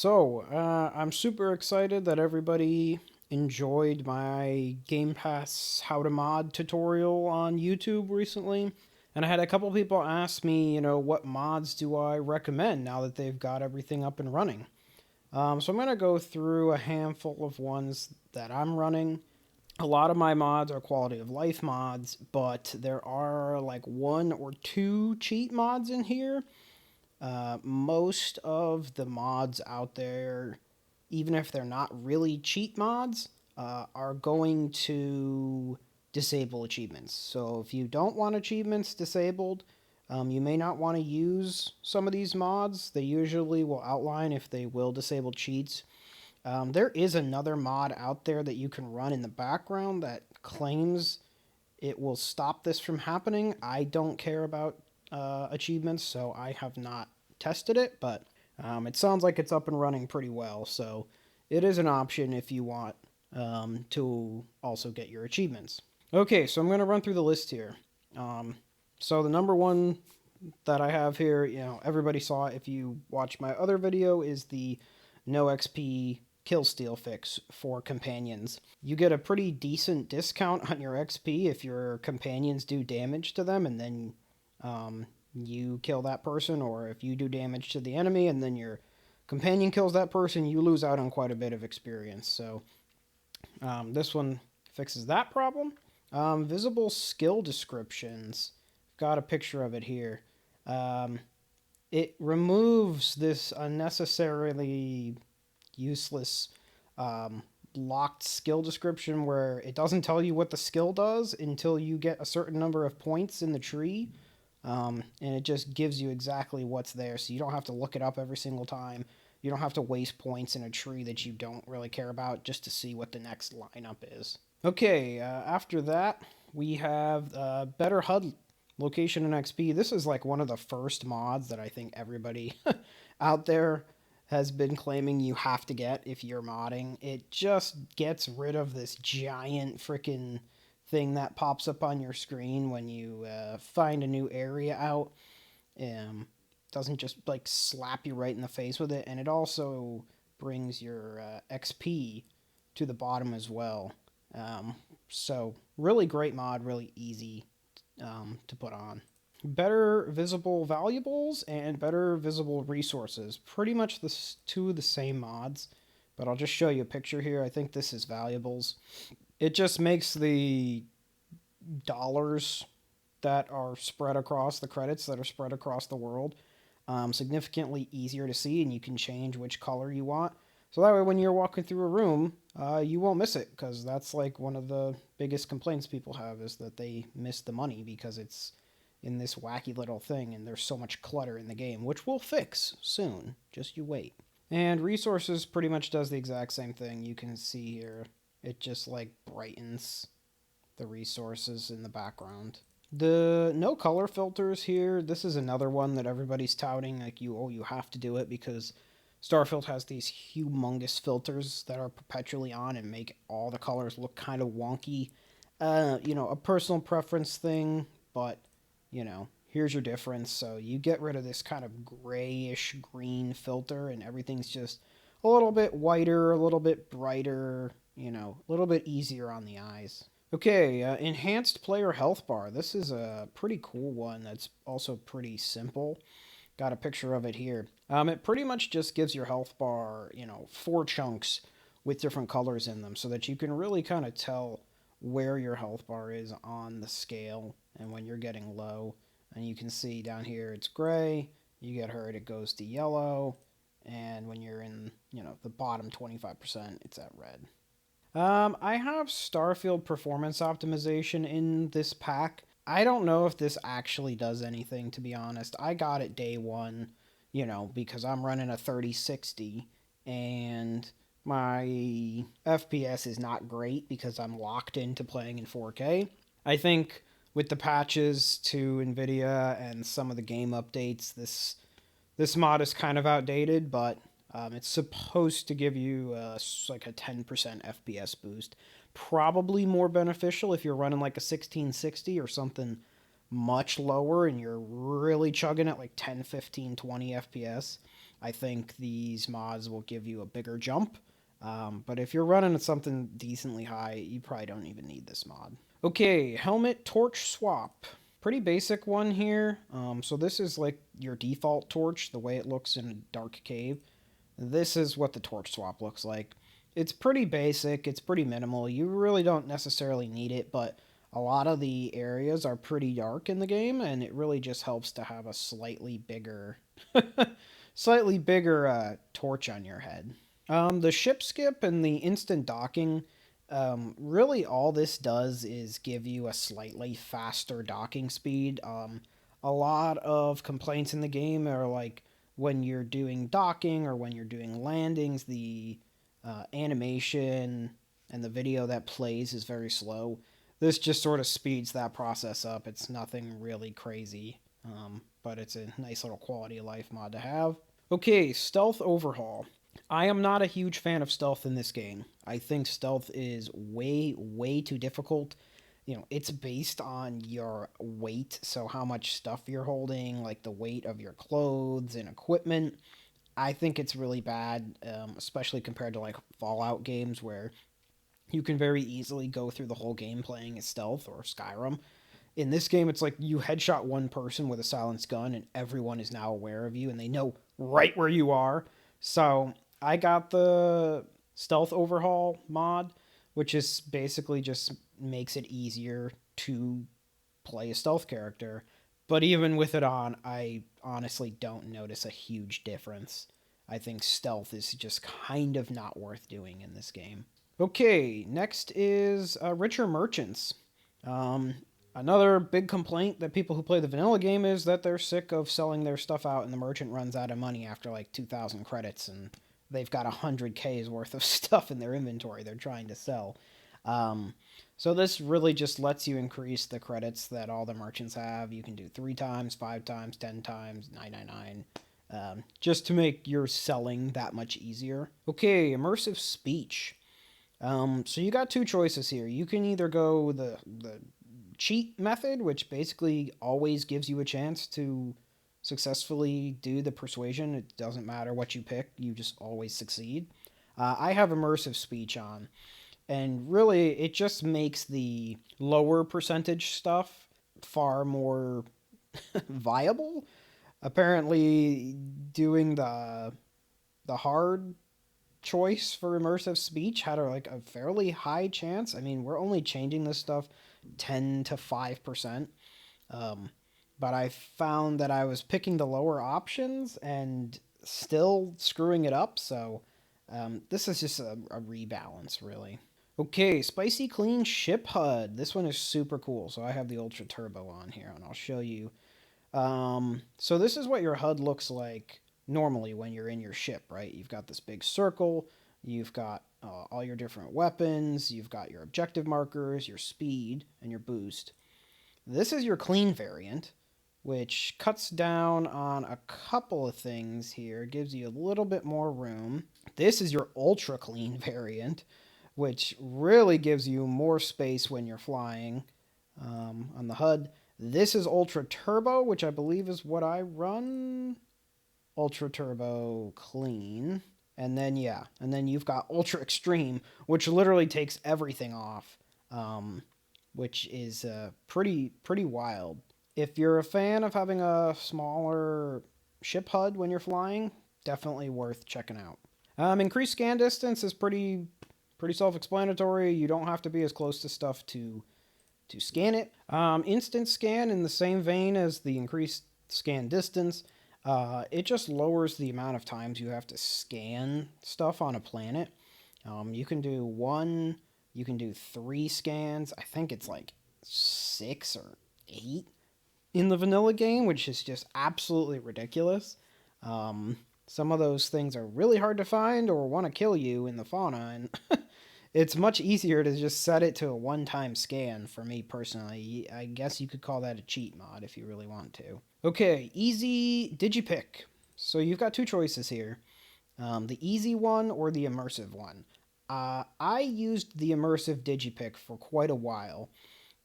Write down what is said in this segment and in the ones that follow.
I'm super excited that everybody enjoyed my Gamepass how to mod tutorial on YouTube recently. And I had a couple people ask me, what mods do I recommend now that they've got everything up and running? So I'm going to go through a handful of ones that I'm running. A lot of my mods are quality of life mods, but there are like one or two cheat mods in here. Most of the mods out there, even if they're not really cheat mods, are going to disable achievements. So if you don't want achievements disabled, you may not want to use some of these mods. They usually will outline if they will disable cheats. There is another mod out there that you can run in the background that claims it will stop this from happening. I don't care about achievements, so I have not tested it, but it sounds like it's up and running pretty well. So it is an option if you want to also get your achievements. Okay, so I'm going to run through the list here. So the number one that I have here, everybody saw it if you watched my other video, is the no XP kill steal fix for companions. You get a pretty decent discount on your XP if your companions do damage to them and then you kill that person, or if you do damage to the enemy and then your companion kills that person, you lose out on quite a bit of experience. So this one fixes that problem. Visible skill descriptions. Got a picture of it here. It removes this unnecessarily useless locked skill description where it doesn't tell you what the skill does until you get a certain number of points in the tree. And it just gives you exactly what's there, so you don't have to look it up every single time. You don't have to waste points in a tree that you don't really care about just to see what the next lineup is. Okay, after that, we have better HUD location and XP. This is like one of the first mods that I think everybody out there has been claiming you have to get if you're modding. It just gets rid of this giant freaking thing that pops up on your screen when you find a new area out. Doesn't just like slap you right in the face with it, and it also brings your XP to the bottom as well. So really great mod, really easy to put on. Better visible valuables and better visible resources. Pretty much two of the same mods, but I'll just show you a picture here. I think this is valuables. It just makes the dollars that are spread across the credits that are spread across the world significantly easier to see, and you can change which color you want. So that way, when you're walking through a room, you won't miss it, because that's like one of the biggest complaints people have, is that they miss the money because it's in this wacky little thing and there's so much clutter in the game, which we'll fix soon. Just you wait. And resources pretty much does the exact same thing. You can see here, it just like brightens the resources in the background. The no color filters here, this is another one that everybody's touting, like you have to do it because Starfield has these humongous filters that are perpetually on and make all the colors look kind of wonky. A personal preference thing, but here's your difference. So you get rid of this kind of grayish green filter and everything's just a little bit whiter, a little bit brighter, a little bit easier on the eyes. Okay, enhanced player health bar. This is a pretty cool one that's also pretty simple. Got a picture of it here. It pretty much just gives your health bar, 4 chunks with different colors in them so that you can really kind of tell where your health bar is on the scale and when you're getting low. And you can see down here it's gray, you get hurt, it goes to yellow, and when you're in, the bottom 25%, it's at red. I have Starfield performance optimization in this pack. I don't know if this actually does anything, to be honest. I got it day one, because I'm running a 3060 and my FPS is not great because I'm locked into playing in 4K. I think with the patches to Nvidia and some of the game updates, this mod is kind of outdated, but it's supposed to give you like a 10% FPS boost. Probably more beneficial if you're running like a 1660 or something much lower and you're really chugging at like 10, 15, 20 FPS. I think these mods will give you a bigger jump. But if you're running something decently high, you probably don't even need this mod. Okay, helmet torch swap. Pretty basic one here. So this is like your default torch, the way it looks in a dark cave. This is what the torch swap looks like. It's pretty basic, it's pretty minimal. You really don't necessarily need it, but a lot of the areas are pretty dark in the game, and it really just helps to have a slightly bigger, slightly bigger torch on your head. The ship skip and the instant docking, really all this does is give you a slightly faster docking speed. A lot of complaints in the game are like when you're doing docking or when you're doing landings, the animation and the video that plays is very slow. This just sort of speeds that process up. It's nothing really crazy, but it's a nice little quality of life mod to have. Okay, stealth overhaul. I am not a huge fan of stealth in this game. I think stealth is way too difficult. It's based on your weight, so how much stuff you're holding, like the weight of your clothes and equipment. I think it's really bad, especially compared to like Fallout games where you can very easily go through the whole game playing as stealth, or Skyrim. In this game, it's like you headshot one person with a silenced gun, and everyone is now aware of you, and they know right where you are. So I got the stealth overhaul mod, which is basically just makes it easier to play a stealth character. But even with it on, I honestly don't notice a huge difference. I think stealth is just kind of not worth doing in this game. Okay, next is richer merchants. Um, Another big complaint that people who play the vanilla game is that they're sick of selling their stuff out and the merchant runs out of money after like 2,000 credits and they've got 100K's worth of stuff in their inventory they're trying to sell. Um, so this really just lets you increase the credits that all the merchants have. You can do 3 times, 5 times, 10 times, 999. Just to make your selling that much easier. Okay, immersive speech. So you got two choices here. You can either go the cheat method, which basically always gives you a chance to successfully do the persuasion. It doesn't matter what you pick, you just always succeed. I have immersive speech on, and really it just makes the lower percentage stuff far more viable. Apparently, doing the hard choice for immersive speech had a fairly high chance. I mean, we're only changing this stuff 10 to 5%. Um, but I found that I was picking the lower options and still screwing it up. So this is just a rebalance, really. Okay, spicy clean ship HUD. This one is super cool. So I have the Ultra Turbo on here, and I'll show you. So this is what your HUD looks like normally when you're in your ship, right? You've got this big circle. You've got all your different weapons. You've got your objective markers, your speed, and your boost. This is your clean variant, which cuts down on a couple of things here, gives you a little bit more room. This is your ultra clean variant, which really gives you more space when you're flying on the HUD. This is ultra turbo, which I believe is what I run. Ultra turbo clean. And then, yeah, and then you've got ultra extreme, which literally takes everything off, which is pretty wild. If you're a fan of having a smaller ship HUD when you're flying, definitely worth checking out. Increased scan distance is pretty self-explanatory. You don't have to be as close to stuff to scan it. Instant scan, in the same vein as the increased scan distance, it just lowers the amount of times you have to scan stuff on a planet. You can do 1, you can do 3 scans. I think it's like 6 or 8 in the vanilla game, which is just absolutely ridiculous. Some of those things are really hard to find or want to kill you in the fauna, and it's much easier to just set it to a one-time scan for me personally. I guess you could call that a cheat mod if you really want to. Okay, easy digipick. So you've got two choices here. The easy one or the immersive one. I used the immersive digipick for quite a while.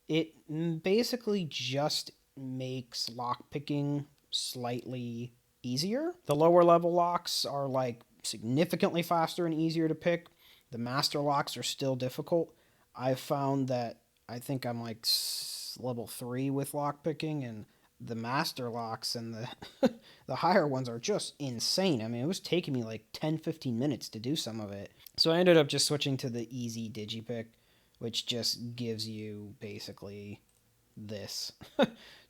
It basically just makes lockpicking slightly easier. The lower level locks are like significantly faster and easier to pick. The master locks are still difficult. I've found that I think I'm like level 3 with lock picking, and the master locks and the the higher ones are just insane. I mean, it was taking me like 10-15 minutes to do some of it. So I ended up just switching to the easy digipick, which just gives you basically this.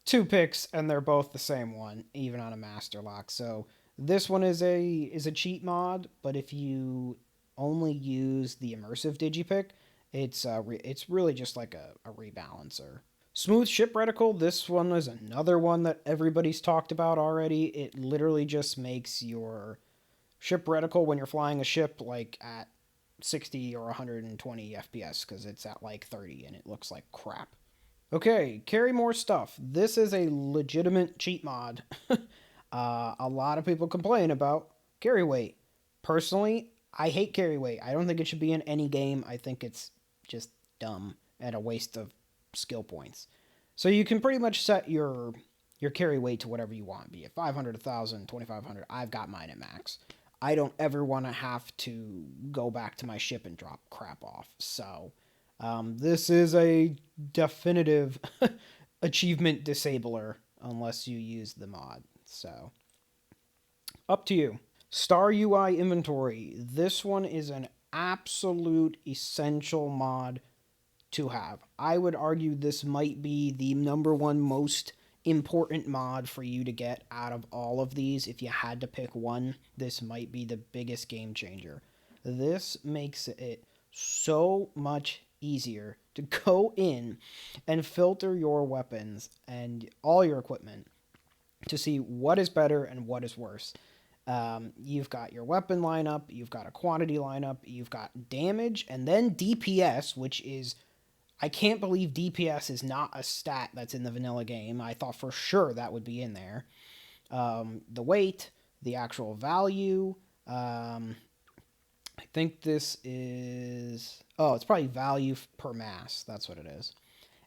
Two picks and they're both the same one, even on a master lock. So this one is a cheat mod, but if you only use the immersive digipick, it's really just like a rebalancer. Smooth ship reticle. This one is another one that everybody's talked about already. It literally just makes your ship reticle when you're flying a ship like at 60 or 120 FPS because it's at like 30 and it looks like crap. Okay, carry more stuff. This is a legitimate cheat mod. A lot of people complain about carry weight. Personally, I hate carry weight. I don't think it should be in any game. I think it's just dumb and a waste of skill points. So you can pretty much set your carry weight to whatever you want, be it 500, 1,000, 2,500. I've got mine at max. I don't ever want to have to go back to my ship and drop crap off. So this is a definitive achievement disabler unless you use the mod. So, up to you. Star UI inventory. This one is an absolute essential mod to have. I would argue this might be the number one most important mod for you to get out of all of these. If you had to pick one, this might be the biggest game changer. This makes it so much easier to go in and filter your weapons and all your equipment to see what is better and what is worse. You've got your weapon lineup, you've got a quantity lineup, you've got damage, and then DPS, which is, I can't believe DPS is not a stat that's in the vanilla game. I thought for sure that would be in there. The weight, the actual value. I think this is, oh, it's probably value per mass. That's what it is.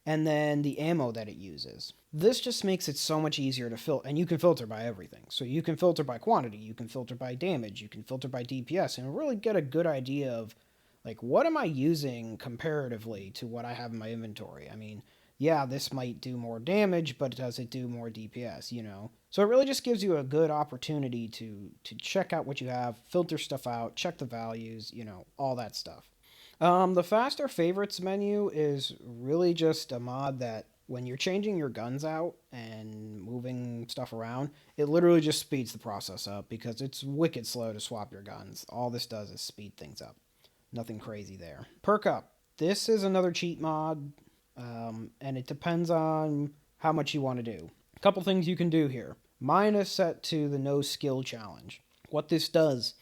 And then the ammo that it uses. This just makes it so much easier to filter, and you can filter by everything. So you can filter by quantity, you can filter by damage, you can filter by DPS, and really get a good idea of, like, what am I using comparatively to what I have in my inventory? I mean, yeah, this might do more damage, but does it do more DPS, you know? So it really just gives you a good opportunity to check out what you have, filter stuff out, check the values, you know, all that stuff. The faster favorites menu is really just a mod that when you're changing your guns out and moving stuff around, it literally just speeds the process up because it's wicked slow to swap your guns. All this does is speed things up. Nothing crazy there. Perk up. This is another cheat mod, and it depends on how much you want to do. A couple things you can do here. Mine is set to the no skill challenge. What this does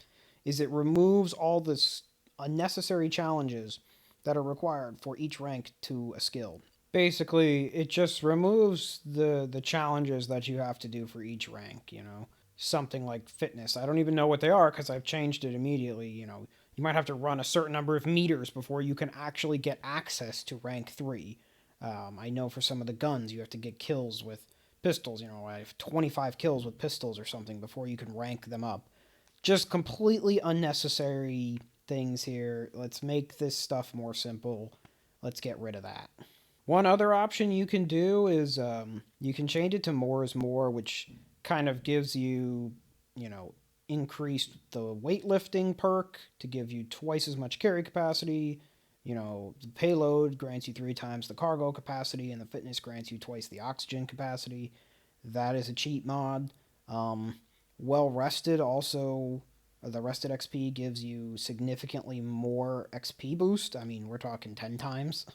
is it removes all this unnecessary challenges that are required for each rank to a skill. Basically, it just removes the challenges that you have to do for each rank, you know. Something like fitness. I don't even know what they are because I've changed it immediately, you know. You might have to run a certain number of meters before you can actually get access to rank 3. I know for some of the guns you have to get kills with pistols, you know, I have 25 kills with pistols or something before you can rank them up. Just completely unnecessary things here. Let's make this stuff more simple. Let's get rid of that. One other option you can do is you can change it to more is more, which kind of gives you, you know, increased the weightlifting perk to give you twice as much carry capacity. You know, the payload grants you 3 times the cargo capacity, and the fitness grants you twice the oxygen capacity. That is a cheat mod. Well rested also, the rested XP gives you significantly more XP boost. I mean, we're talking 10 times.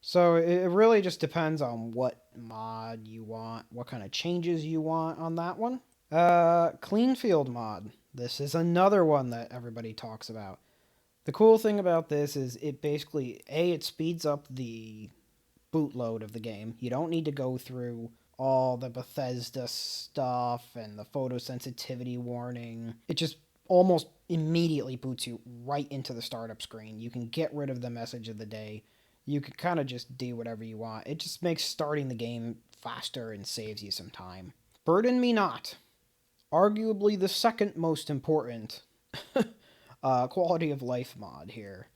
So it really just depends on what mod you want, what kind of changes you want on that one. Clean field mod. This is another one that everybody talks about. The cool thing about this is it basically, it speeds up the bootload of the game. You don't need to go through all the Bethesda stuff and the photosensitivity warning. It just almost immediately boots you right into the startup screen. You can get rid of the message of the day. You can kind of just do whatever you want. It just makes starting the game faster and saves you some time. Burden me not. arguably the second most important quality of life mod here.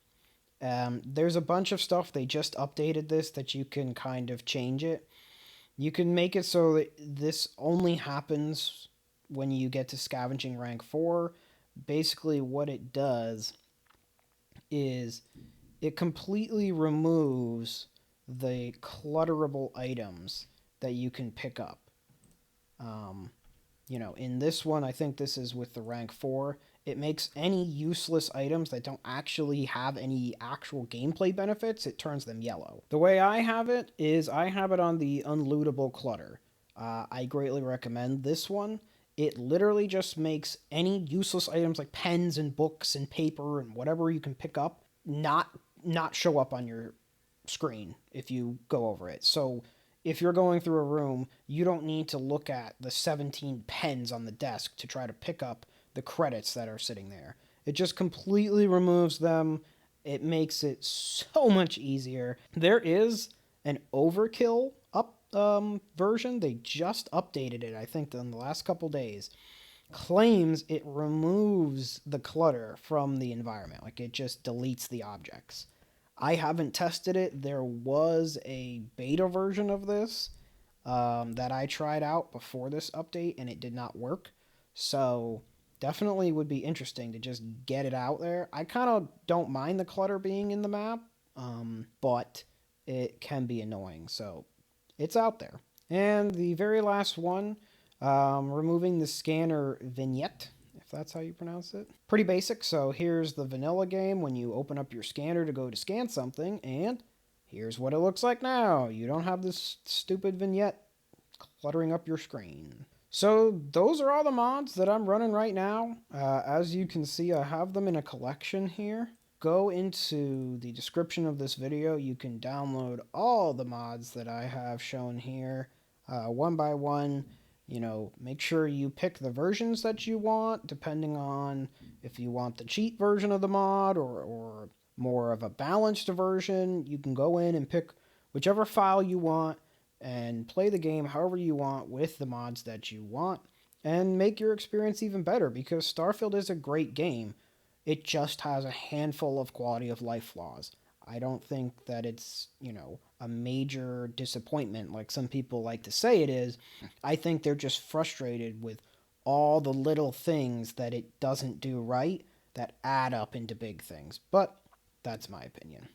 There's a bunch of stuff, they just updated this, that you can kind of change it. You can make it so that this only happens when you get to scavenging rank 4. Basically, what it does is it completely removes the clutterable items that you can pick up. Um, in this one, I think this is with the rank 4, it makes any useless items that don't actually have any actual gameplay benefits, it turns them yellow. The way I have it is I have it on the unlootable clutter. I greatly recommend this one. It literally just makes any useless items like pens and books and paper and whatever you can pick up not show up on your screen if you go over it. So if you're going through a room, you don't need to look at the 17 pens on the desk to try to pick up the credits that are sitting there. It just completely removes them. It makes it so much easier. There is an overkill version. They just updated it, I think, in the last couple days. Claims it removes the clutter from the environment. Like, it just deletes the objects. I haven't tested it. There was a beta version of this that I tried out before this update, and it did not work. So definitely would be interesting to just get it out there. I kind of don't mind the clutter being in the map, but it can be annoying. So it's out there. And the very last one, removing the scanner vignette, if that's how you pronounce it. Pretty basic. So here's the vanilla game when you open up your scanner to go to scan something, and here's what it looks like now. You don't have this stupid vignette cluttering up your screen. So those are all the mods that I'm running right now. As you can see, I have them in a collection here. Go into the description of this video. You can download all the mods that I have shown here one by one. Make sure you pick the versions that you want, depending on if you want the cheat version of the mod or more of a balanced version. You can go in and pick whichever file you want and play the game however you want with the mods that you want and make your experience even better, because Starfield is a great game. It just has a handful of quality of life flaws. I don't think that it's, a major disappointment like some people like to say it is. I think they're just frustrated with all the little things that it doesn't do right that add up into big things. But that's my opinion.